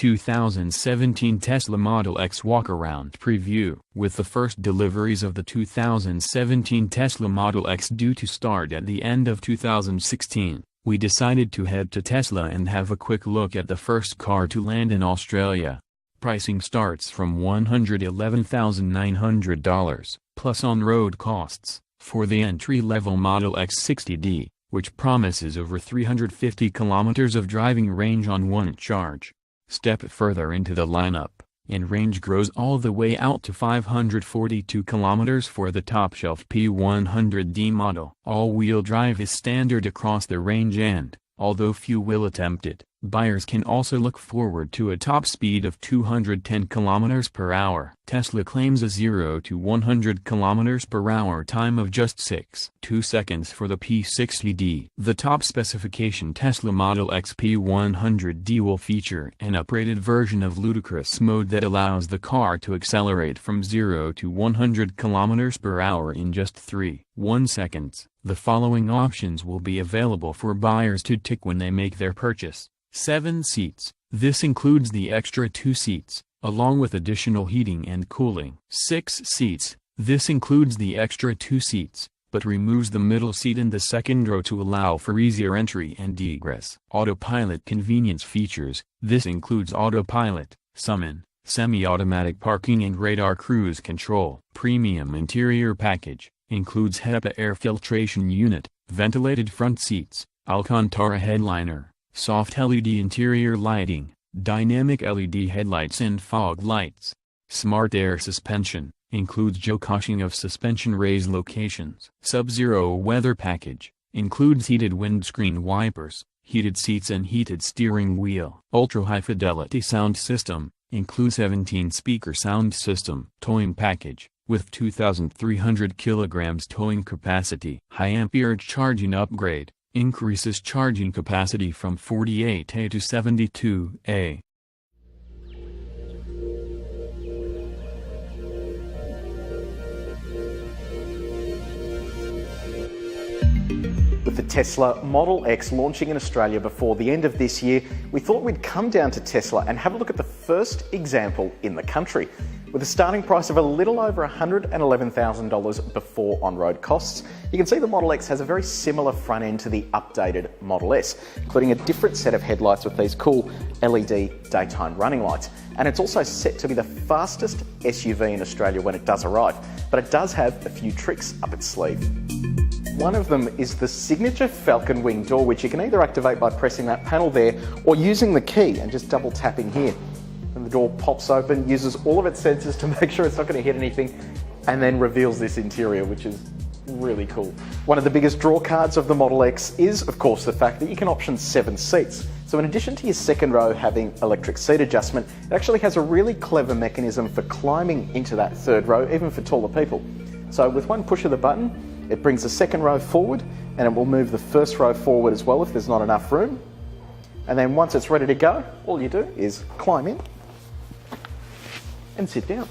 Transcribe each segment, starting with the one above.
2017 Tesla Model X Walkaround Preview. With the first deliveries of the 2017 Tesla Model X due to start at the end of 2016, we decided to head to Tesla and have a quick look at the first car to land in Australia. Pricing starts from $111,900, plus on-road costs, for the entry-level Model X 60D, which promises over 350 kilometers of driving range on one charge. Step further into the lineup, and range grows all the way out to 542 kilometers for the top-shelf P100D model. All-wheel drive is standard across the range and, although few will attempt it, buyers can also look forward to a top speed of 210 km per hour. Tesla claims a 0 to 100 km per hour time of just 6.2 seconds for the P60D. The top specification Tesla Model X P100D will feature an upgraded version of ludicrous mode that allows the car to accelerate from 0 to 100 km per hour in just 3.1 seconds. The following options will be available for buyers to tick when they make their purchase. 7 seats. This includes the extra 2 seats, along with additional heating and cooling. 6 seats. This includes the extra 2 seats, but removes the middle seat in the second row to allow for easier entry and egress. Autopilot convenience features. This includes autopilot, summon, semi-automatic parking and radar cruise control. Premium interior package. Includes HEPA air filtration unit, ventilated front seats, Alcantara headliner, soft LED interior lighting, dynamic LED headlights and fog lights. Smart air suspension, includes geocaching of suspension raised locations. Sub-Zero weather package, includes heated windscreen wipers, heated seats and heated steering wheel. Ultra-high fidelity sound system, includes 17-speaker sound system. Towing package, with 2,300 kilograms towing capacity. High amperage charging upgrade, increases charging capacity from 48A to 72A. With the Tesla Model X launching in Australia before the end of this year, we thought we'd come down to Tesla and have a look at the first example in the country. With a starting price of a little over $111,000 before on-road costs, you can see the Model X has a very similar front end to the updated Model S, including a different set of headlights with these cool LED daytime running lights. And it's also set to be the fastest SUV in Australia when it does arrive, but it does have a few tricks up its sleeve. One of them is the signature Falcon Wing door, which you can either activate by pressing that panel there or using the key and just double tapping here. And the door pops open, uses all of its sensors to make sure it's not going to hit anything, and then reveals this interior, which is really cool. One of the biggest draw cards of the Model X is, of course, the fact that you can option 7 seats. So in addition to your second row having electric seat adjustment, it actually has a really clever mechanism for climbing into that third row, even for taller people. So with one push of the button, it brings the second row forward, and it will move the first row forward as well if there's not enough room. And then once it's ready to go, all you do is climb in and sit down.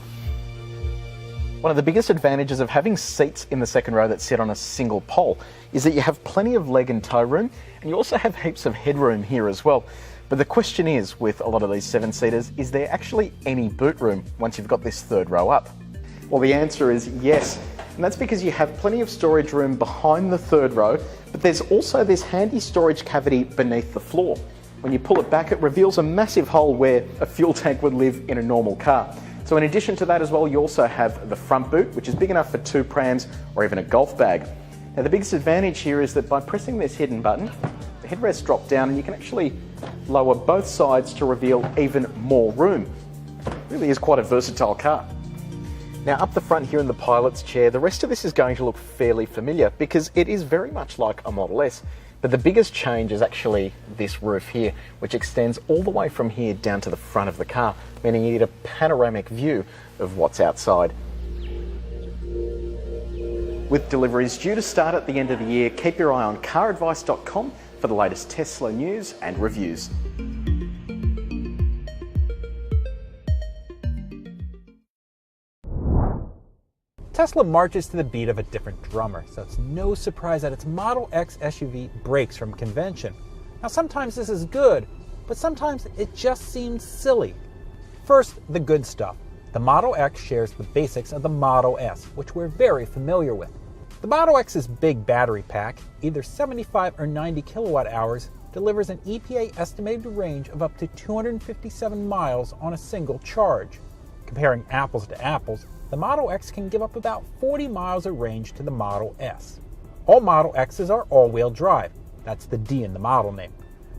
One of the biggest advantages of having seats in the second row that sit on a single pole is that you have plenty of leg and toe room, and you also have heaps of headroom here as well. But the question is, with a lot of these 7-seaters, is there actually any boot room once you've got this third row up? Well, the answer is yes, and that's because you have plenty of storage room behind the third row, but there's also this handy storage cavity beneath the floor. When you pull it back, it reveals a massive hole where a fuel tank would live in a normal car. So in addition to that as well, you also have the front boot, which is big enough for 2 prams or even a golf bag. Now the biggest advantage here is that by pressing this hidden button, the headrests drop down and you can actually lower both sides to reveal even more room. It really is quite a versatile car. Now up the front here in the pilot's chair, the rest of this is going to look fairly familiar because it is very much like a Model S. But the biggest change is actually this roof here, which extends all the way from here down to the front of the car, meaning you get a panoramic view of what's outside. With deliveries due to start at the end of the year, keep your eye on caradvice.com for the latest Tesla news and reviews. Tesla marches to the beat of a different drummer, so it's no surprise that its Model X SUV breaks from convention. Now sometimes this is good, but sometimes it just seems silly. First, the good stuff. The Model X shares the basics of the Model S, which we're very familiar with. The Model X's big battery pack, either 75 or 90 kilowatt hours, delivers an EPA estimated range of up to 257 miles on a single charge. Comparing apples to apples, the Model X can give up about 40 miles of range to the Model S. All Model X's are all-wheel drive. That's the D in the model name.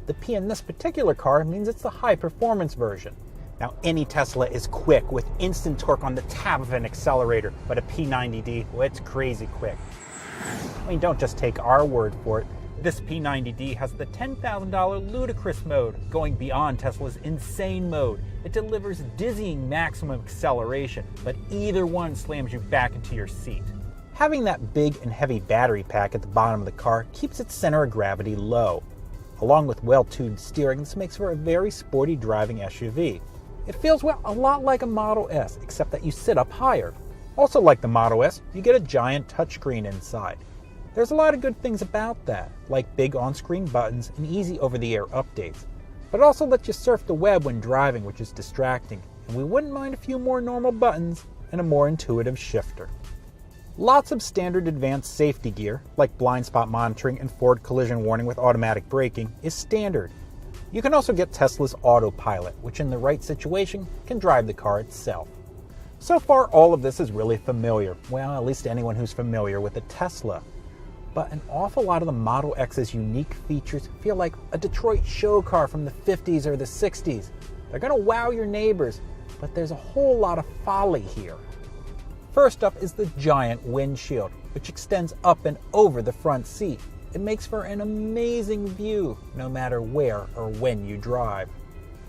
The P in this particular car means it's the high-performance version. Now, any Tesla is quick with instant torque on the tap of an accelerator, but a P90D, well, it's crazy quick. I mean, don't just take our word for it. This P90D has the $10,000 ludicrous mode, going beyond Tesla's insane mode. It delivers dizzying maximum acceleration, but either one slams you back into your seat. Having that big and heavy battery pack at the bottom of the car keeps its center of gravity low. Along with well-tuned steering, this makes for a very sporty driving SUV. It feels, well, a lot like a Model S, except that you sit up higher. Also like the Model S, you get a giant touchscreen inside. There's a lot of good things about that, like big on-screen buttons and easy over-the-air updates. But it also lets you surf the web when driving, which is distracting, and we wouldn't mind a few more normal buttons and a more intuitive shifter. Lots of standard advanced safety gear, like blind spot monitoring and forward collision warning with automatic braking, is standard. You can also get Tesla's autopilot, which in the right situation can drive the car itself. So far, all of this is really familiar. Well, at least anyone who's familiar with a Tesla. But an awful lot of the Model X's unique features feel like a Detroit show car from the 50s or the 60s. They're going to wow your neighbors, but there's a whole lot of folly here. First up is the giant windshield, which extends up and over the front seat. It makes for an amazing view, no matter where or when you drive.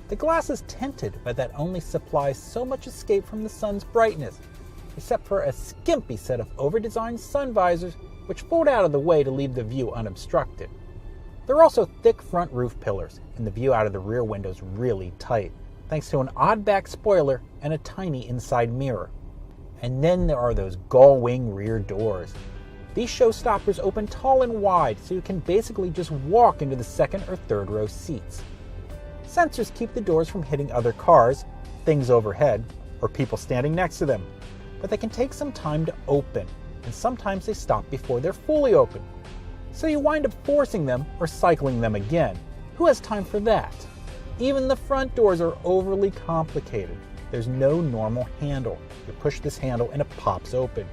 The glass is tinted, but that only supplies so much escape from the sun's brightness, except for a skimpy set of over-designed sun visors, which fold out of the way to leave the view unobstructed. There are also thick front roof pillars, and the view out of the rear window is really tight, thanks to an odd back spoiler and a tiny inside mirror. And then there are those gull-wing rear doors. These showstoppers open tall and wide, so you can basically just walk into the second or third row seats. Sensors keep the doors from hitting other cars, things overhead, or people standing next to them, but they can take some time to open, and sometimes they stop before they're fully open. So you wind up forcing them or cycling them again. Who has time for that? Even the front doors are overly complicated. There's no normal handle. You push this handle and it pops open.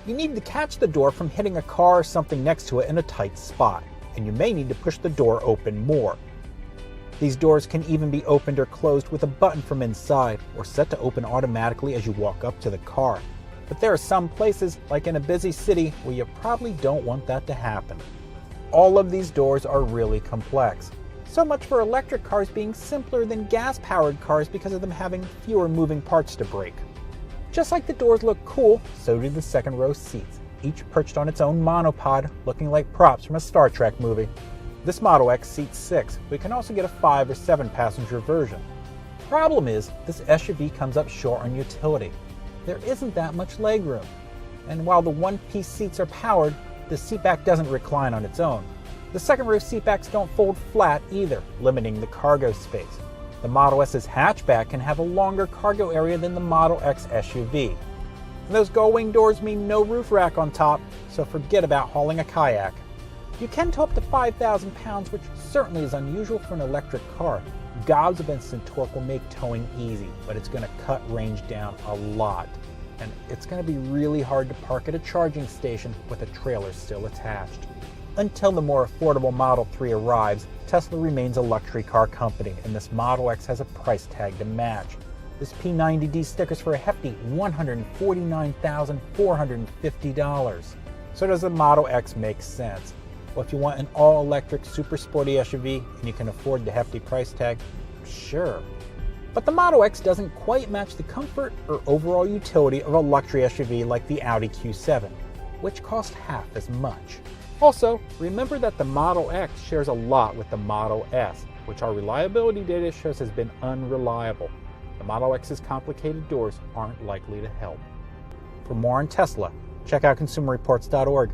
You need to catch the door from hitting a car or something next to it in a tight spot, and you may need to push the door open more. These doors can even be opened or closed with a button from inside, or set to open automatically as you walk up to the car. But there are some places, like in a busy city, where you probably don't want that to happen. All of these doors are really complex. So much for electric cars being simpler than gas-powered cars because of them having fewer moving parts to break. Just like the doors look cool, so do the second row seats, each perched on its own monopod, looking like props from a Star Trek movie. This Model X seats 6, but you can also get a 5 or 7 passenger version. Problem is, this SUV comes up short on utility. There isn't that much legroom. And while the one-piece seats are powered, the seatback doesn't recline on its own. The second row seatbacks don't fold flat either, limiting the cargo space. The Model S's hatchback can have a longer cargo area than the Model X SUV. And those gull-wing doors mean no roof rack on top, so forget about hauling a kayak. You can tow up to 5,000 pounds, which certainly is unusual for an electric car. Gobs of instant torque will make towing easy, but it's going to cut range down a lot. And it's going to be really hard to park at a charging station with a trailer still attached. Until the more affordable Model 3 arrives, Tesla remains a luxury car company, and this Model X has a price tag to match. This P90D stickers for a hefty $149,450. So does the Model X make sense? Well, if you want an all-electric super sporty SUV and you can afford the hefty price tag, sure. But the Model X doesn't quite match the comfort or overall utility of a luxury SUV like the Audi Q7, which cost half as much. Also, remember that the Model X shares a lot with the Model S, which our reliability data shows has been unreliable. The Model X's complicated doors aren't likely to help. For more on Tesla, check out consumerreports.org.